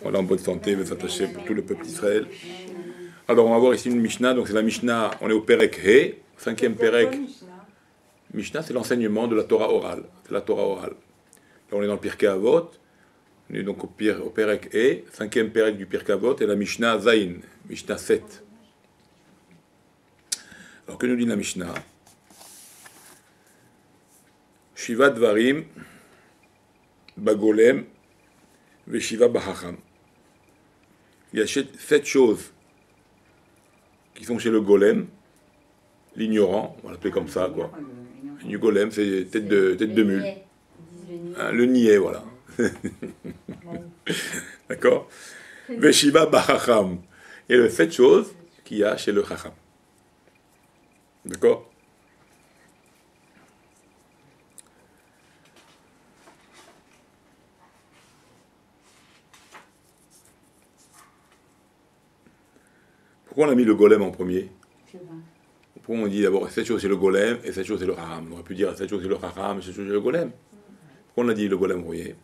Voilà, en bonne santé, mais s'attacher pour tout le peuple d'Israël. Alors, on va voir ici une Mishnah. Donc, c'est la Mishnah, on est au Perek He, cinquième Perek. Mishnah, c'est l'enseignement de la Torah orale. C'est la Torah orale. Là, on est dans le Pirkei Avot. On est donc au Perek He, cinquième Perek du Pirkei Avot, et la Mishnah Zayin, Mishnah 7. Alors, que nous dit la Mishnah? Shiva Dvarim, Bagolem, Veshiva Bahacham. Il y a 7 choses qui sont chez le golem, l'ignorant, on va l'appeler comme ça, quoi. Le golem, c'est tête de mule. Hein, le niais, voilà. D'accord? Veshiva Bahacham. Et les 7 choses qu'il y a chez le Chacham. D'accord? Pourquoi on a mis le golem en premier? Pourquoi on dit d'abord cette chose c'est le golem et cette chose c'est le haram? On aurait pu dire cette chose c'est le haram et cette chose c'est le golem. Pourquoi on a dit le golem en premier?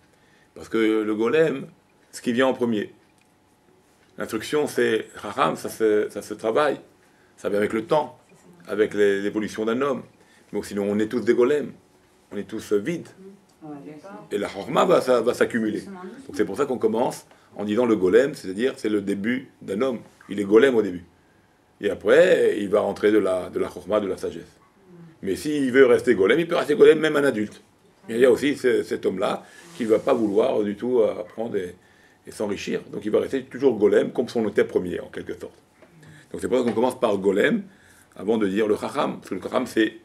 Parce que le golem, ce qui vient en premier. L'instruction c'est haram, ça se travaille. Ça vient avec le temps, avec l'évolution d'un homme. Mais sinon on est tous des golems. On est tous vides. Et la horma va s'accumuler. Donc c'est pour ça qu'on commence en disant le golem, c'est-à-dire c'est le début d'un homme. Il est golem au début. Et après, il va rentrer de la chorma, de la sagesse. Mais s'il veut rester golem, il peut rester golem même un adulte. Mais il y a aussi cet homme-là qui ne va pas vouloir du tout apprendre et s'enrichir. Donc il va rester toujours golem comme son était premier, en quelque sorte. Donc c'est pour ça qu'on commence par golem, avant de dire le chacham. Parce que le chacham, c'est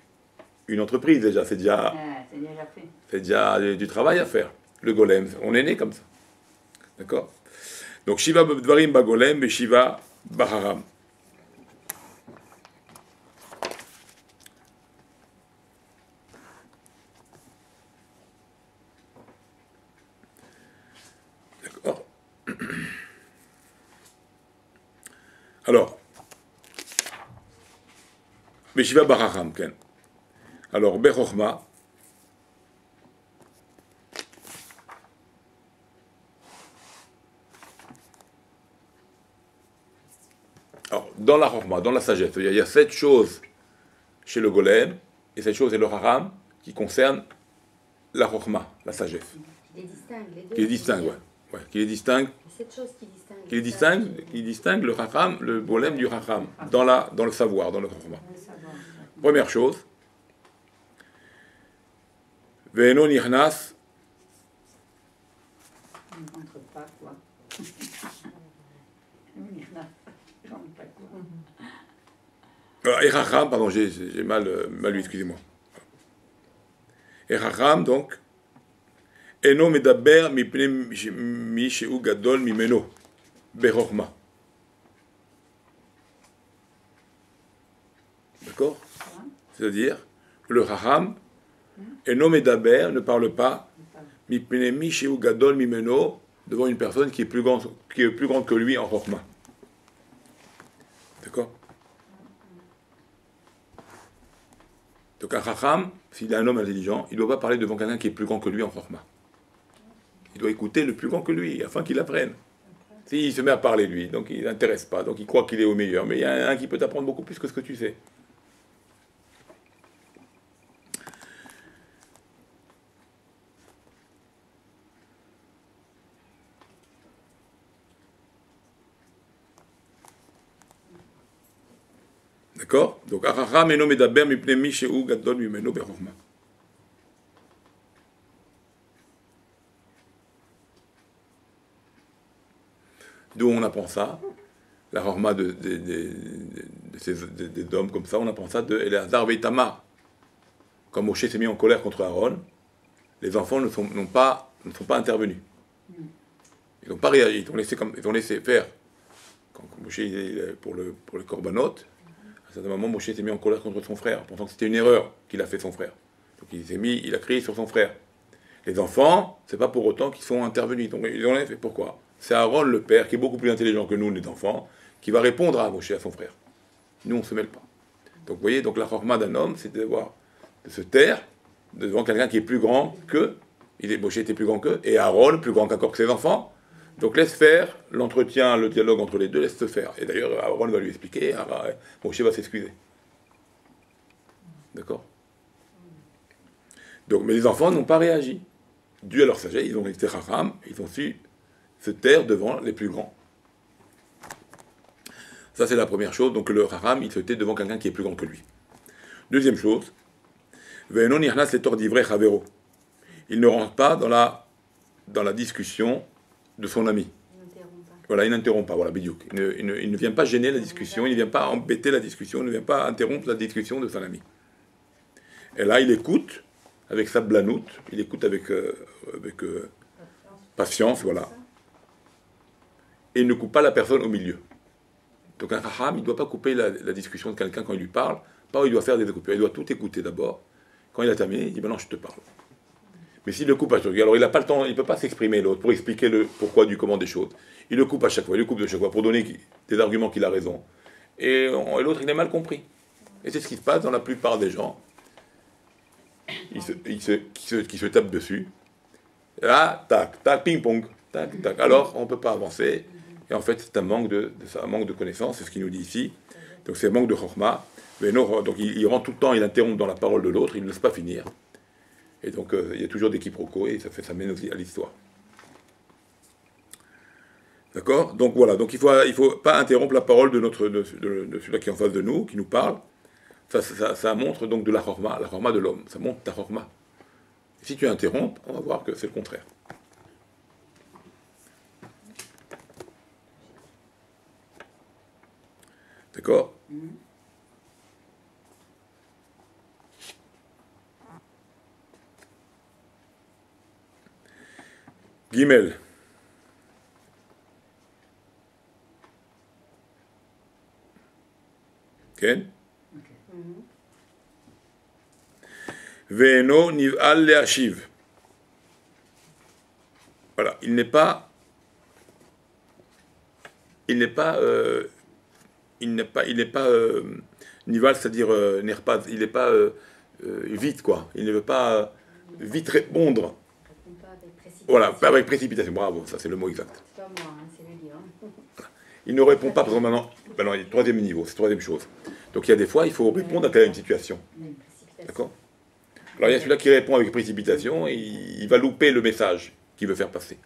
une entreprise déjà. C'est déjà du travail à faire. Le golem, on est né comme ça. D'accord? Donc Shiva Dvarim Bagolem et Shiva Baharam. D'accord. Alors, Shiva Baharam, Ken. Alors, Bechochma. Alors, dans la chorma, dans la sagesse, il y a 7 choses chez le golem, et cette chose est le haram, qui concerne la chorma, la sagesse. Qui les distingue, ouais. Qui les distingue. 7 choses qui distinguent. Qui distingue le haram, le golem du haram, dans le savoir, dans le chorma. Première chose, Ve'eno nichnas. On ne rentre pas, quoi. Et Chacham, pardon, j'ai mal lu, excusez-moi. Et Chacham, donc, Eno medaber mipne mi sheu gadol mimeno, bechochma. D'accord? C'est-à-dire, le Chacham, Eno medaber, ne parle pas, mipne mi sheu gadol mimeno, devant une personne qui est plus grande que lui en chochma. D'accord? Donc un chacham, s'il est un homme intelligent, il ne doit pas parler devant quelqu'un qui est plus grand que lui en chorma. Il doit écouter le plus grand que lui, afin qu'il apprenne. S'il se met à parler lui, donc il n'intéresse pas, donc il croit qu'il est au meilleur. Mais il y a un qui peut t'apprendre beaucoup plus que ce que tu sais. D'accord? Donc, Achacham eno medaber mipne mi sheu gadol mimeno bechokma. D'où on apprend ça? La chorma des hommes comme ça, on apprend ça de Eleazar Veitamar. Quand Moshe s'est mis en colère contre Aaron, les enfants ne sont pas intervenus. Ils n'ont pas réagi, ils ont laissé faire. Quand Moshe, pour le korbanot, à un certain moment, Moshe s'est mis en colère contre son frère, pensant que c'était une erreur qu'il a fait son frère. Donc il a crié sur son frère. Les enfants, c'est pas pour autant qu'ils sont intervenus. Donc ils ont fait pourquoi? C'est Aaron le père, qui est beaucoup plus intelligent que nous, les enfants, qui va répondre à Moshe, à son frère. Nous, on ne se mêle pas. Donc vous voyez, donc la chorma d'un homme, c'est de se taire devant quelqu'un qui est plus grand qu'eux. Moshe était plus grand qu'eux, et Aaron, plus grand qu'encore que ses enfants. Donc laisse faire l'entretien, le dialogue entre les deux, laisse se faire. Et d'ailleurs, Aaron va lui expliquer, Moshe va s'excuser. D'accord? Donc, mais les enfants n'ont pas réagi. Dû à leur sagesse, ils ont été chacham, ils ont su se taire devant les plus grands. Ça, c'est la première chose. Donc le chacham, il se tait devant quelqu'un qui est plus grand que lui. Deuxième chose, ve'enon nichnas letor divrei chavero. Il ne rentre pas dans la discussion de son ami. Voilà, il n'interrompt pas. Voilà, bidiouk. Il ne vient pas gêner la discussion, il ne vient pas embêter la discussion, il ne vient pas interrompre la discussion de son ami. Et là, il écoute avec sa blanoute, il écoute avec patience, voilà. Et il ne coupe pas la personne au milieu. Donc un chacham, il ne doit pas couper la discussion de quelqu'un quand il lui parle, pas où il doit faire des coupures, il doit tout écouter d'abord. Quand il a terminé, il dit maintenant je te parle. Mais s'il le coupe à chaque fois, alors il n'a pas le temps, il ne peut pas s'exprimer l'autre pour expliquer le pourquoi du comment des choses. Il le coupe à chaque fois, il le coupe de chaque fois pour donner des arguments qu'il a raison. Et l'autre, il a mal compris. Et c'est ce qui se passe dans la plupart des gens. Qui se tapent dessus. Et là, tac, tac, ping-pong, tac, tac. Alors, on ne peut pas avancer. Et en fait, c'est un manque de connaissance, c'est ce qu'il nous dit ici. Donc c'est un manque de chorma. Donc il rentre tout le temps, il interrompt dans la parole de l'autre, il ne laisse pas finir. Et donc il y a toujours des quiproquos et ça mène aussi à l'histoire. D'accord? Donc voilà, donc il faut pas interrompre la parole de celui-là qui est en face de nous, qui nous parle. Ça montre donc de la chorma de l'homme. Ça montre ta chorma. Si tu interromps, on va voir que c'est le contraire. D'accord? Gimel. כן? ואינו נבעל להשיב. Voilà, il n'est pas nival, c'est-à-dire nerpaz, il n'est pas vite, quoi. Il ne veut pas vite répondre. Voilà, pas avec précipitation. Bravo, ça c'est le mot exact. C'est pas moi, hein, c'est lui. Hein. Il ne répond pas, parce que maintenant, il y a le troisième niveau, c'est la troisième chose. Donc il y a des fois, il faut répondre à telle situation. D'accord? Alors il y a celui-là qui répond avec précipitation, et il va louper le message qu'il veut faire passer.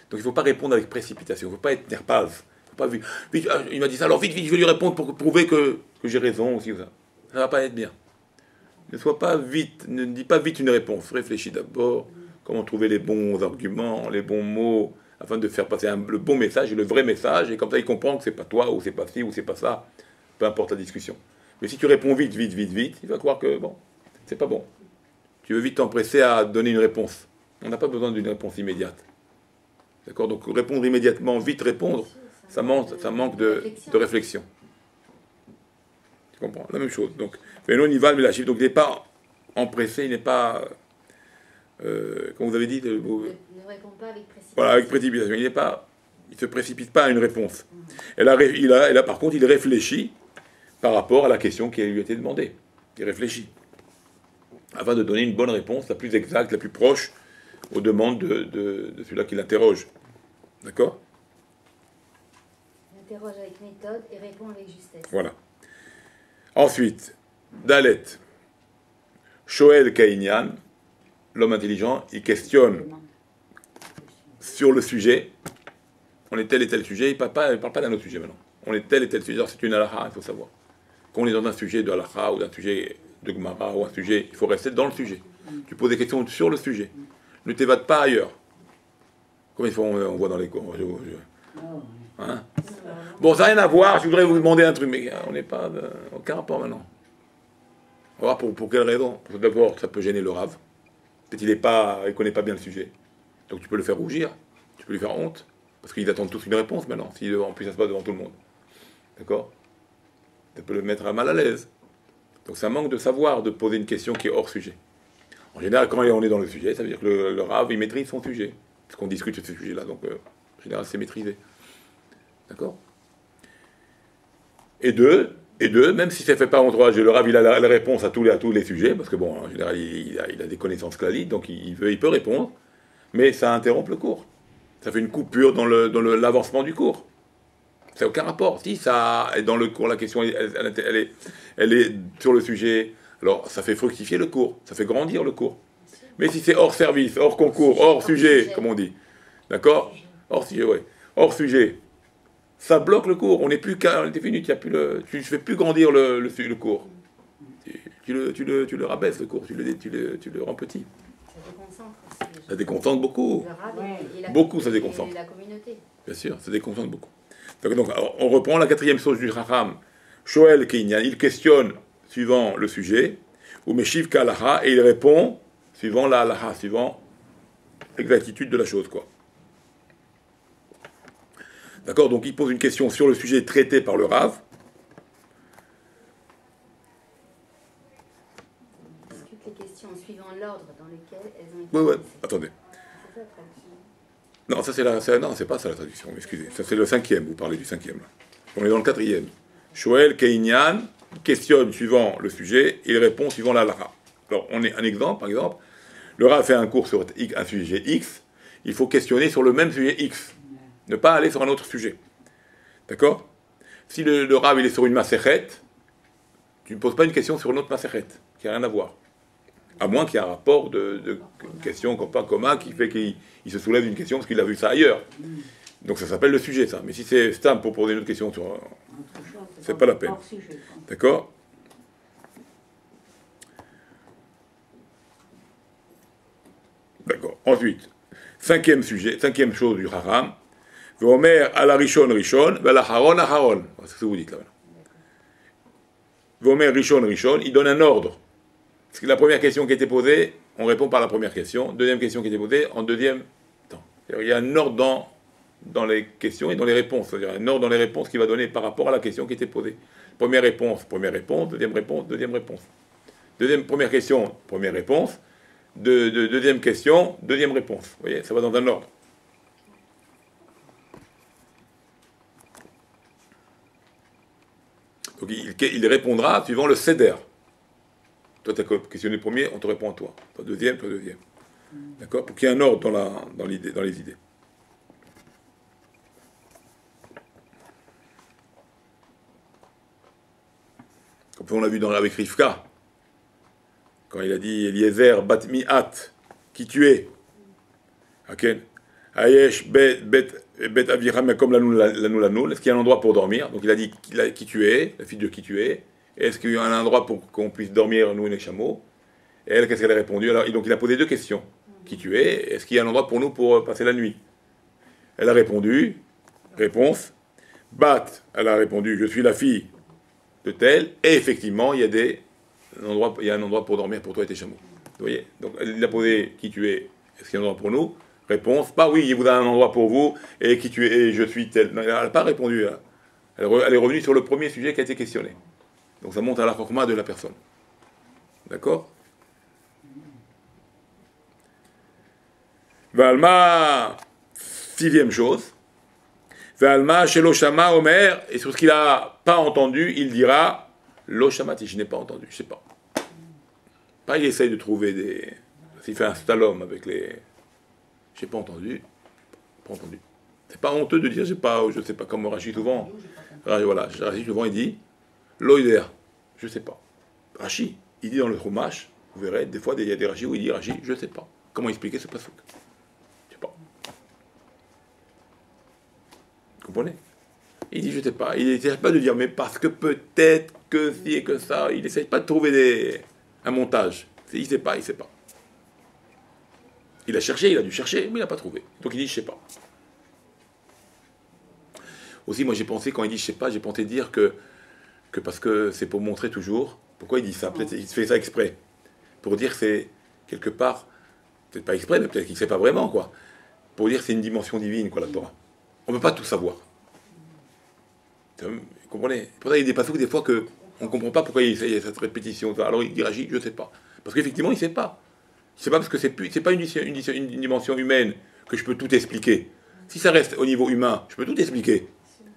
Donc il ne faut pas répondre avec précipitation, il ne faut pas être nerpaz. Pas vite, il m'a dit ça, alors vite, je vais lui répondre pour prouver que j'ai raison aussi. Ça ne va pas être bien. Ne sois pas vite, ne dis pas vite une réponse. Réfléchis d'abord, comment trouver les bons arguments, les bons mots, afin de faire passer le bon message et le vrai message, et comme ça il comprend que c'est pas toi, ou c'est pas ci, ou c'est pas ça, peu importe la discussion. Mais si tu réponds vite, il va croire que, bon, c'est pas bon. Tu veux vite t'empresser à donner une réponse. On n'a pas besoin d'une réponse immédiate. D'accord? Donc répondre immédiatement, vite répondre, ça manque de réflexion. Tu comprends? La même chose. Donc, mais non, il va, mais la chiffre. Donc, il n'est pas empressé, il n'est pas. Comme vous avez dit. Ne répond pas avec précipitation. Voilà, avec précipitation. Il ne se précipite pas à une réponse. Et là, par contre, il réfléchit par rapport à la question qui lui a été demandée. Il réfléchit. Afin de donner une bonne réponse, la plus exacte, la plus proche aux demandes de celui-là qui l'interroge. D'accord? Il interroge avec méthode et répond avec justesse. Voilà. Ensuite, Dalet. Shoel Kainyan, l'homme intelligent, il questionne sur le sujet. On est tel et tel sujet, il ne parle pas d'un autre sujet maintenant. On est tel et tel sujet, alors c'est une halakha, il faut savoir. Quand on est dans un sujet de halakha ou d'un sujet de Gemara ou un sujet, il faut rester dans le sujet. Tu poses des questions sur le sujet. Ne t'évade pas ailleurs. Combien de fois on voit dans les cours hein? Bon, ça n'a rien à voir, je voudrais vous demander un truc, mais on n'est pas... aucun rapport maintenant. On va voir pour quelle raison. D'abord, ça peut gêner le rave. Peut-être qu'il ne connaît pas bien le sujet. Donc tu peux le faire rougir, tu peux lui faire honte, parce qu'ils attendent tous une réponse maintenant, si en plus ça se passe devant tout le monde. D'accord? Ça peut le mettre à mal à l'aise. Donc c'est un manque de savoir de poser une question qui est hors sujet. En général, quand on est dans le sujet, ça veut dire que le rave, il maîtrise son sujet. Parce qu'on discute de ce sujet-là, donc en général, c'est maîtrisé. D'accord? Et deux, même si ça ne fait pas entourage, le rave, il a la réponse à tous les sujets, parce que bon, en général, il a des connaissances clalides, donc il peut répondre, mais ça interrompt le cours. Ça fait une coupure dans l'avancement du cours. Ça n'a aucun rapport. Si ça est dans le cours, la question elle est sur le sujet, alors ça fait fructifier le cours, ça fait grandir le cours. Mais si c'est hors service, hors concours, hors sujet, comme on dit, d'accord? Hors sujet, ouais. Hors sujet, ça bloque le cours. On n'est plus qu'à, on était fini, tu ne fais plus grandir le cours. Tu le rabaisses le cours, tu le rends petit. Ça déconcentre aussi. Ça déconcentre beaucoup. Beaucoup, ça déconcentre. Et la communauté. Bien sûr, ça déconcentre beaucoup. Donc, alors, on reprend la quatrième source du Chacham. Shoel Keinyan, il questionne suivant le sujet, ou Meshiv Kalaha, et il répond suivant la halacha, suivant l'exactitude de la chose, quoi. D'accord? Donc il pose une question sur le sujet traité par le Rav. Il discute les questions suivant l'ordre dans lequel elles ont été. Ouais, attendez. C'est ça, traduction. Non, non, c'est pas ça la traduction, excusez. Ça c'est le cinquième, vous parlez du cinquième là. On est dans le quatrième. Shoel Keinyan questionne suivant le sujet, il répond suivant la halacha. Alors on est un exemple, par exemple, le Rav fait un cours sur un sujet X, il faut questionner sur le même sujet X, ne pas aller sur un autre sujet. D'accord? Si le Rav il est sur une Masechet, tu ne poses pas une question sur une autre Masechet, qui n'a rien à voir. À moins qu'il y ait un rapport de question commun qui fait qu'il se soulève d'une question parce qu'il a vu ça ailleurs. Donc ça s'appelle le sujet, ça. Mais si c'est stam pour poser une autre question sur... c'est pas la peine. D'accord? D'accord. Ensuite, cinquième chose du Haram. Vomer à la Rishon, à la Haron, Haron. C'est ce que vous dites là. Vomer Rishon, il donne un ordre. Parce que la première question qui a été posée, on répond par la première question. Deuxième question qui a été posée, en deuxième temps. Il y a un ordre dans les questions et dans les réponses. C'est-à-dire un ordre dans les réponses qui va donner par rapport à la question qui a été posée. Première réponse, deuxième réponse, deuxième réponse. Première question, première réponse. Deuxième question, deuxième réponse. Vous voyez, ça va dans un ordre. Donc il répondra suivant le seder. Toi, tu as questionné le premier, on te répond à toi. Toi, deuxième. D'accord? Pour qu'il y ait un ordre dans les idées. Comme on l'a vu avec Rivka. Quand il a dit Eliezer bat mi'at, qui tu es? Aken. Ayesh bet aviram comme l'anoul. Est-ce qu'il y a un endroit pour dormir? Donc il a dit qui tu es, la fille de qui tu es. Est-ce qu'il y a un endroit pour qu'on puisse dormir, nous et les chameaux? Et elle, qu'est-ce qu'elle a répondu? Alors, donc il a posé deux questions. Qui tu es? Est-ce qu'il y a un endroit pour nous pour passer la nuit? Elle a répondu. Réponse. Bat, elle a répondu, je suis la fille de tel. Et effectivement, il y a un endroit pour dormir pour toi et tes chameaux. Vous voyez? Donc il a posé qui tu es? Est-ce qu'il y a un endroit pour nous? Réponse. Pas oui, il vous a un endroit pour vous. Et qui tu es? Et je suis tel. Non, elle n'a pas répondu. Elle est revenue sur le premier sujet qui a été questionné. Donc ça monte à la chokma de la personne. D'accord? Valma, sixième chose. Valma, chez l'Oshama, Omer, et sur ce qu'il n'a pas entendu, il dira l'Oshamati, je n'ai pas entendu, je ne sais pas. Pas il essaye de trouver des. S'il fait un slalom avec les. Je n'ai pas entendu. Pas entendu. C'est pas honteux de dire je ne sais pas, comme Rachid souvent. Voilà, Rachid souvent il dit. Loïder, je ne sais pas. Rashi, il dit dans le Chumash, vous verrez, des fois, il y a des Rashi où il dit Rashi, je ne sais pas. Comment expliquer ce pasuk? Je ne sais pas. Vous comprenez? Il dit je ne sais pas. Il n'essaie pas de dire, mais parce que peut-être que si et que ça. Il n'essaie pas de trouver un montage. Il ne sait pas, il ne sait pas. Il a cherché, il a dû chercher, mais il n'a pas trouvé. Donc il dit je ne sais pas. Aussi, moi j'ai pensé, quand il dit je ne sais pas, j'ai pensé dire que parce que c'est pour montrer toujours. Pourquoi il dit ça? Peut-être qu'il fait ça exprès. Pour dire que c'est, quelque part, peut-être pas exprès, mais peut-être qu'il ne sait pas vraiment, quoi. Pour dire que c'est une dimension divine, quoi, la Torah. On ne peut pas tout savoir. Vous comprenez? Pour ça, il y a des passages des fois qu'on ne comprend pas pourquoi il y a cette répétition. Alors il dit Rashi, je ne sais pas. Parce qu'effectivement, il ne sait pas. Il ne sait pas parce que c'est pas une dimension humaine que je peux tout expliquer. Si ça reste au niveau humain, je peux tout expliquer.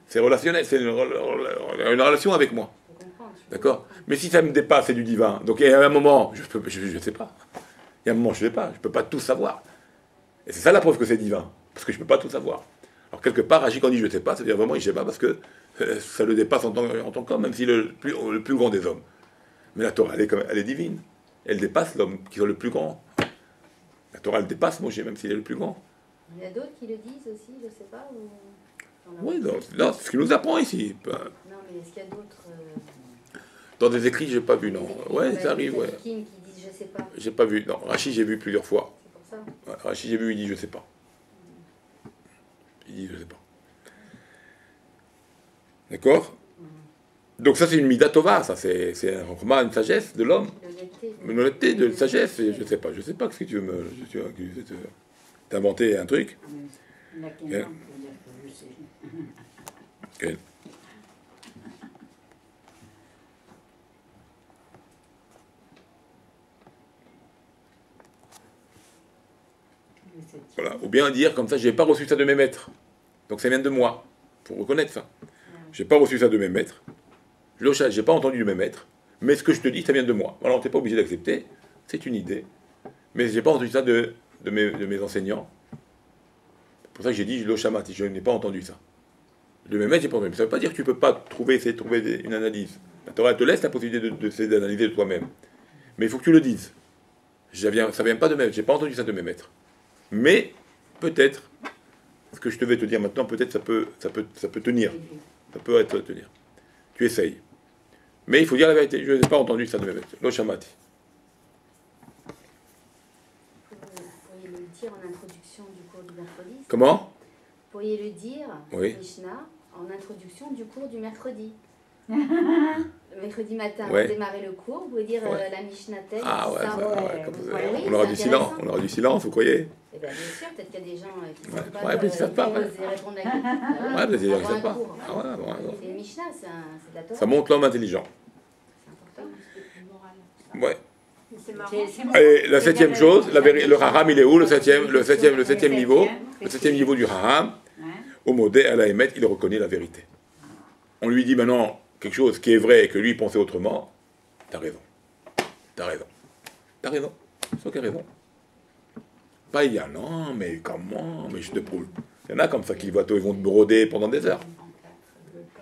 C'est relationnel, c'est une relation avec moi. D'accord? Mais si ça me dépasse, c'est du divin. Donc il y a un moment, je ne sais pas. Il y a un moment, je ne sais pas. Je ne peux pas tout savoir. Et c'est ça la preuve que c'est divin. Parce que je ne peux pas tout savoir. Alors quelque part, Rashi, quand il dit je ne sais pas, ça veut dire vraiment il ne sait pas parce que ça le dépasse en tant qu'homme, même s'il est le plus grand des hommes. Mais la Torah, elle est divine. Elle dépasse l'homme qui est le plus grand. La Torah, elle dépasse Moshe, même s'il est le plus grand. Il y a d'autres qui le disent aussi, je ne sais pas. Ou... Oui, non, c'est ce qu'il nous apprend ici. Non, mais est-ce qu'il y a d'autres... Dans des écrits, je n'ai pas vu, non. Oui, ça arrive, ouais. Qui disent je sais pas. J'ai pas vu. Non, Rashi, j'ai vu plusieurs fois. C'est pour ça. Ouais, Rashi, j'ai vu, il dit je sais pas. Il dit je sais pas. D'accord? Donc ça, c'est une mida tova, ça, c'est une sagesse de l'homme. Une honnêteté de sagesse, je sais pas ce que tu veux me... T'as inventé un truc? Okay. Okay. Voilà. Ou bien dire comme ça, j'ai pas reçu ça de mes maîtres. Donc ça vient de moi. Faut reconnaître ça. J'ai pas reçu ça de mes maîtres. J'ai pas entendu de mes maîtres. Mais ce que je te dis, ça vient de moi. Alors t'es pas obligé d'accepter. C'est une idée. Mais j'ai pas entendu ça de mes enseignants. C'est pour ça que j'ai dit Lochamat, je n'ai pas entendu ça. De mes maîtres, j'ai pas entendu. Ça veut pas dire que tu peux pas essayer de trouver une analyse. La Torah te laisse la possibilité d'analyser de toi-même. Mais il faut que tu le dises. Ça vient pas de mes maîtres. J'ai pas entendu ça de mes maîtres. Mais peut-être, ce que je te vais te dire maintenant, peut-être ça peut tenir. Ça peut être tenir. Tu essayes. Mais il faut dire la vérité. Je n'ai pas entendu ça de mes maîtres. Loshamati. Pourriez le dire en introduction du cours du mercredi? Comment? Pourriez le dire, oui. Mishnah, en introduction du cours du mercredi. Le mercredi matin, ouais. Vous démarrez le cours, vous pouvez dire la Mishnah telle. Ah ouais, ça, oui, on aura du silence. On aura du silence, vous croyez? Eh bien, sûr, peut-être qu'il y a des gens qui ne savent pas. Ouais, peut-être qu'ils savent pas. Ouais, répondre à la ouais, peut-être qu'ils ne savent pas. Ah ouais, c'est le Mishnah, c'est de la Torah. Ça montre l'homme intelligent. C'est important. Ouais. C'est marrant. Et la septième chose, le haram, il est où? Le septième niveau. Le septième niveau du haram. Au modé, à la émettre, il reconnaît la vérité. On lui dit maintenant quelque chose qui est vrai et que lui il pensait autrement. T'as raison. C'est toi qui as raison. Pas il y a non, mais comment? Mais je te prouve. Il y en a comme ça qui ils vont te broder pendant des heures.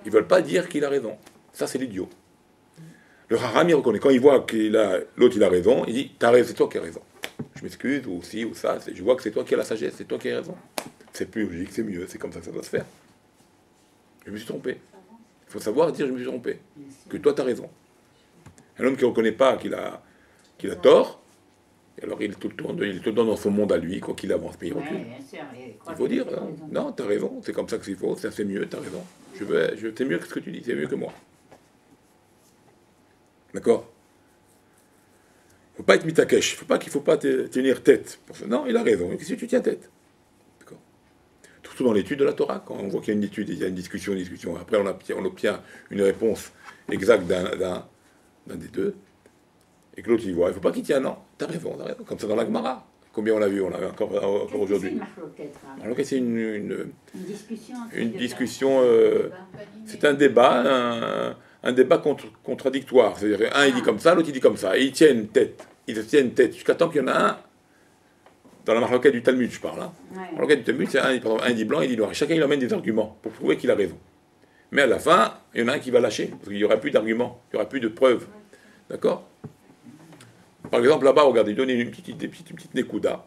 Ils veulent pas dire qu'il a raison. Ça, c'est l'idiot. Le haram, il reconnaît. Quand il voit que l'autre il a raison, il dit t'as raison, c'est toi qui as raison. Je m'excuse, ou ci, ou ça. Je vois que c'est toi qui as la sagesse, c'est toi qui as raison. C'est plus logique, c'est mieux, c'est comme ça que ça doit se faire. Je me suis trompé. Il faut savoir dire je me suis trompé. Que toi, tu as raison. Un homme qui ne reconnaît pas qu'il a tort, et alors il est tout le temps dans son monde à lui, quoi qu'il avance, mais il recule. Il faut dire, non, tu as raison, c'est comme ça que c'est faut, ça c'est mieux, tu as raison. C'est mieux que ce que tu dis, c'est mieux que moi. D'accord? Il ne faut pas être mitakesh, il ne faut pas tenir tête. Non, il a raison, qu'est-ce que tu tiens tête? Surtout dans l'étude de la Torah, quand on voit qu'il y a une étude, il y a une discussion. Après, on obtient une réponse exacte d'un des deux, et que l'autre il voit. Il ne faut pas qu'il tienne, non, t'as raison. Comme ça dans la Gemara. Combien on a vu? On l'a vu encore aujourd'hui. Alors que c'est une discussion. C'est un débat, un débat contradictoire. C'est-à-dire, un il dit comme ça, l'autre il dit comme ça. Et ils tiennent tête. Ils se tiennent tête jusqu'à temps qu'il y en a un. Dans la marloquette du Talmud, je parle. Hein. La marloquette du Talmud, c'est un dit blanc, il dit noir. Chacun, il emmène des arguments pour prouver qu'il a raison. Mais à la fin, il y en a un qui va lâcher, parce qu'il n'y aura plus d'arguments, il n'y aura plus de preuves. D'accord? Par exemple, là-bas, regardez, il donne une petite Nekuda.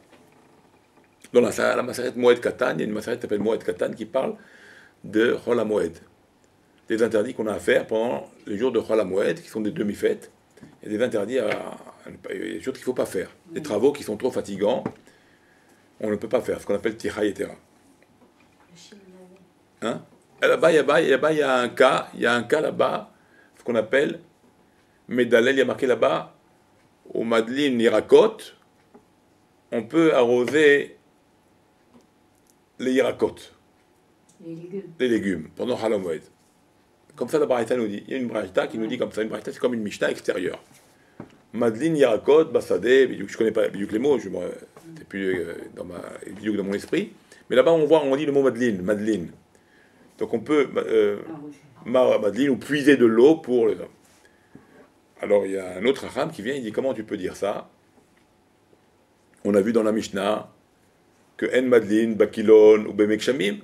Dans la Maseret Moed Katan, il y a une Maseret qui s'appelle Moed Katan qui parle de Chol HaMoed. Des interdits qu'on a à faire pendant les jours de Chol HaMoed, qui sont des demi-fêtes, et des interdits des choses qu'il ne faut pas faire. Des travaux qui sont trop fatigants. On ne peut pas faire, ce qu'on appelle Ticha Yetera. Hein? Là-bas, il y a un cas là-bas, ce qu'on appelle Medalel, il y a marqué là-bas, au Madlin Yirakot, on peut arroser les Yirakot, les légumes, pendant Chol HaMoed. Comme ça, la Baraita nous dit. Il y a une Baraita qui nous dit comme ça. Une Baraita, c'est comme une Mishnah extérieure. Madlin Yirakot, Basadeh, je ne connais pas les mots, c'est plus dans mon esprit. Mais là-bas, on dit le mot Madlin. Donc on peut Madlin ou puiser de l'eau pour les hommes. Alors il y a un autre Acham qui vient, il dit comment tu peux dire ça? On a vu dans la Mishnah que En Madlin, Bakilon ou Bemek Shamim,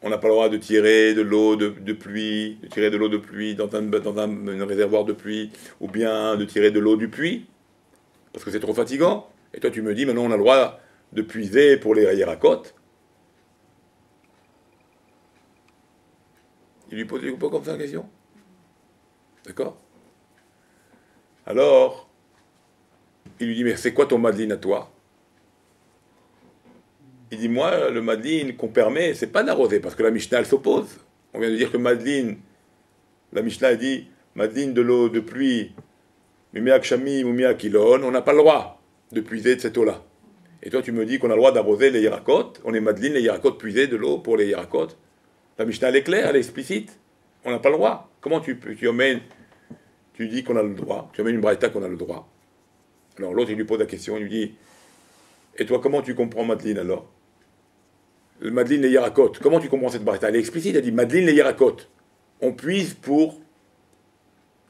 on n'a pas le droit de tirer de l'eau de pluie, de tirer de l'eau de pluie dans un réservoir de pluie, ou bien de tirer de l'eau du puits, parce que c'est trop fatigant. Et toi, tu me dis, maintenant, on a le droit de puiser pour les Yerakot. Il lui pose pas comme ça la question. D'accord? Alors, il lui dit, mais c'est quoi ton Madlin à toi? Il dit, moi, le Madlin qu'on permet, c'est pas d'arroser, parce que la Mishnah, elle s'oppose. On vient de dire que Madlin, la Mishnah dit, Madlin de l'eau de pluie, Miméak Shamim ou Miméak Kilon, on n'a pas le droit de puiser de cette eau-là. Et toi, tu me dis qu'on a le droit d'arroser les Yerakot, on est Madlin, les Yerakot, puiser de l'eau pour les Yerakot. La Mishnah, elle est claire, elle est explicite. On n'a pas le droit. Comment tu emmènes, tu dis qu'on a le droit, tu emmènes une braïta qu'on a le droit. Alors l'autre, il lui pose la question, il lui dit, et toi, comment tu comprends Madlin alors? Le Madlin les Yerakot, comment tu comprends cette braïta? Elle est explicite, elle dit Madlin les Yerakot. On puise pour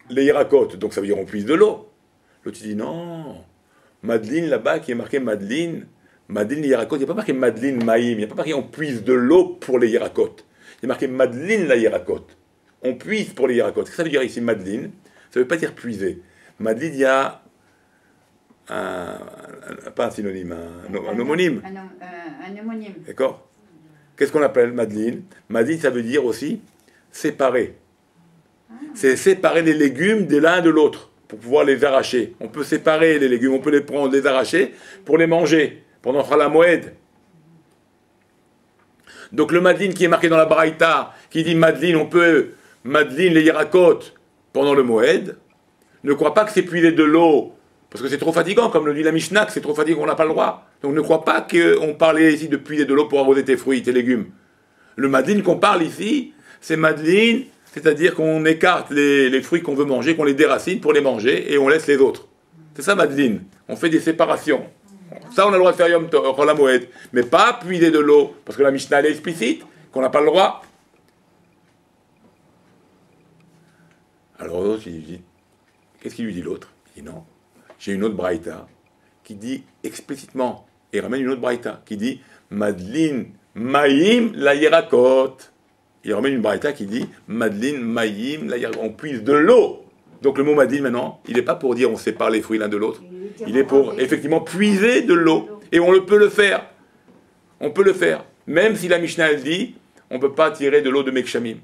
les Yerakot, donc ça veut dire on puise de l'eau. L'autre il dit non, Madlin là-bas qui est marqué Madlin les Yerakot, il n'y a pas marqué Madlin Maïm, il n'y a pas marqué on puise de l'eau pour les Yerakot. Il y a marqué Madlin la Yerakot. On puise pour les Yerakot. Qu'est-ce que ça veut dire ici Madlin? Ça ne veut pas dire puiser. Madlin, il y a pas un synonyme, un homonyme. Un homonyme. D'accord? Qu'est-ce qu'on appelle Madlin? Madlin, ça veut dire aussi séparer. C'est séparer les légumes de l'un de l'autre pour pouvoir les arracher. On peut séparer les légumes, on peut les prendre, les arracher pour les manger pendant la Moed. Donc le Madlin qui est marqué dans la Braïta, qui dit Madlin, on peut Madlin les Yerakot pendant le Moed, ne crois pas que c'est puiser de l'eau parce que c'est trop fatigant, comme le dit la Mishnah, que c'est trop fatigant, on n'a pas le droit. Donc ne crois pas qu'on parlait ici de puiser de l'eau pour arroser tes fruits, tes légumes. Le Madlin qu'on parle ici, c'est Madlin, c'est-à-dire qu'on écarte les fruits qu'on veut manger, qu'on les déracine pour les manger et on laisse les autres. C'est ça Madlin. On fait des séparations. Ça, on a le droit de faire Yom Tov, la Moed. Mais pas puiser de l'eau, parce que la Mishnah elle est explicite, qu'on n'a pas le droit. Alors l'autre, il dit, qu'est-ce qu'il lui dit l'autre? Il dit non. J'ai une autre braïta qui dit explicitement, et il ramène une autre braïta qui dit Madlin Maïm la Yerakot. Il ramène une braïta qui dit Madlin Maïm la Yerakot. On puise de l'eau. Donc le mot Madlin maintenant, il n'est pas pour dire on sépare les fruits l'un de l'autre. Il est pour effectivement puiser de l'eau. Et on peut le faire. On peut le faire. Même si la Mishnah elle dit on ne peut pas tirer de l'eau de Mekshamim.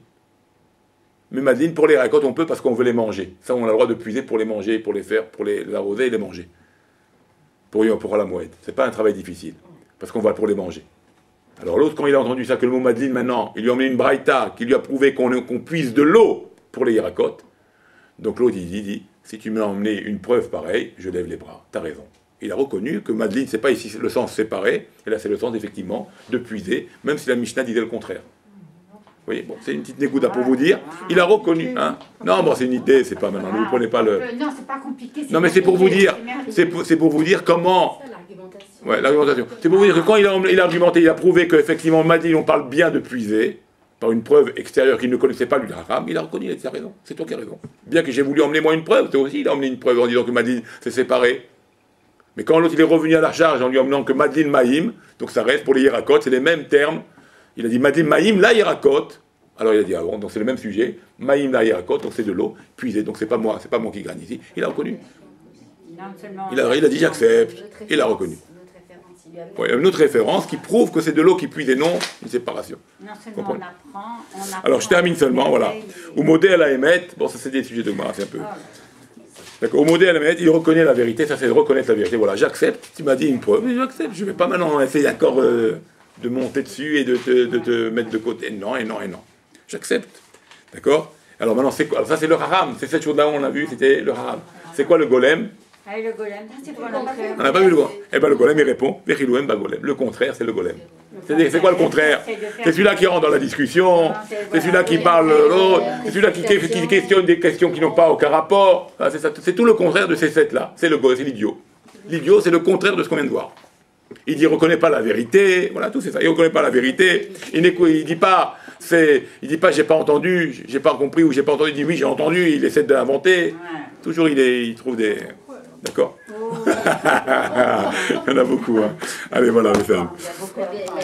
Mais Madlin, pour les récoltes, on peut parce qu'on veut les manger. Ça, on a le droit de puiser pour les manger, pour les faire, pour les arroser et les manger. Pour la Moed. C'est pas un travail difficile. Parce qu'on va pour les manger. Alors l'autre, quand il a entendu ça, que le mot Madlin, maintenant, il lui a emmené une braïta qui lui a prouvé qu'on puise de l'eau pour les Yerakot. Donc l'autre, il dit, si tu m'as emmené une preuve pareille, je lève les bras. T'as raison. Il a reconnu que Madlin, c'est pas ici le sens séparé, et là c'est le sens, effectivement, de puiser, même si la Mishnah disait le contraire. Vous voyez, bon, c'est une petite négouda pour vous dire. Il a reconnu, hein. Non, bon, c'est une idée, c'est pas maintenant. Ne vous prenez pas le. Non, c'est pas compliqué. Non, mais c'est pour vous dire. C'est pour vous dire comment. C'est ça l'argumentation. Ouais, l'argumentation. C'est pour vous dire que quand il a argumenté, il a prouvé qu'effectivement, Madlin, on parle bien de puiser, par une preuve extérieure qu'il ne connaissait pas, lui, Haram, il a reconnu, il a dit, t'as raison, c'est toi qui as raison. Bien que j'ai voulu emmener moi une preuve, c'est aussi, il a emmené une preuve en disant que Madlin, c'est séparé. Mais quand l'autre, il est revenu à la charge en lui emmenant que Madlin Maïm, donc ça reste pour les Yerakot, c'est les mêmes termes. Il a dit Madlin Maïm, la Yerakot. Alors il a dit, ah bon, donc c'est le même sujet, Maïm la Yerakot, donc c'est de l'eau, puisée, donc c'est pas moi qui gagne ici. Il a reconnu. Il a dit, j'accepte. Il a reconnu. Ouais, une autre référence qui prouve que c'est de l'eau qui puise et non une séparation. Non seulement on apprend. Alors je termine seulement, voilà. Au modèle à émettre, bon ça c'est des sujets de Gemara, c'est un peu. D'accord, au modèle à émettre, il reconnaît la vérité, ça c'est de reconnaître la vérité. Voilà, j'accepte, tu m'as dit une preuve, j'accepte, je ne vais pas maintenant essayer encore de monter dessus et de te mettre de côté. Non, et non, et non. J'accepte. D'accord? Alors maintenant, c'est quoi? Alors, ça c'est le haram, c'est cette chose-là où on a vu, c'était le haram. C'est quoi le golem? Ah, le golem, c'est quoi? On n'a pas vu le golem. Eh bien le golem il répond, Vechilouem ba golem. Le contraire, c'est le golem. C'est quoi le contraire? C'est celui-là qui rentre dans la discussion, c'est celui-là qui parle l'autre, c'est celui-là qui questionne des questions qui n'ont pas aucun rapport. C'est tout le contraire de ces sept-là. C'est l'idiot. L'idiot, c'est le contraire de ce qu'on vient de voir. Il dit, il ne reconnaît pas la vérité, voilà, tout c'est ça. Il ne reconnaît pas la vérité, il dit pas, j'ai pas entendu, j'ai pas compris, ou j'ai pas entendu, il dit oui, j'ai entendu, il essaie de l'inventer. Toujours, il trouve des... D'accord. Il y en a beaucoup. Hein. Allez, voilà, on ferme. Il y a beaucoup de-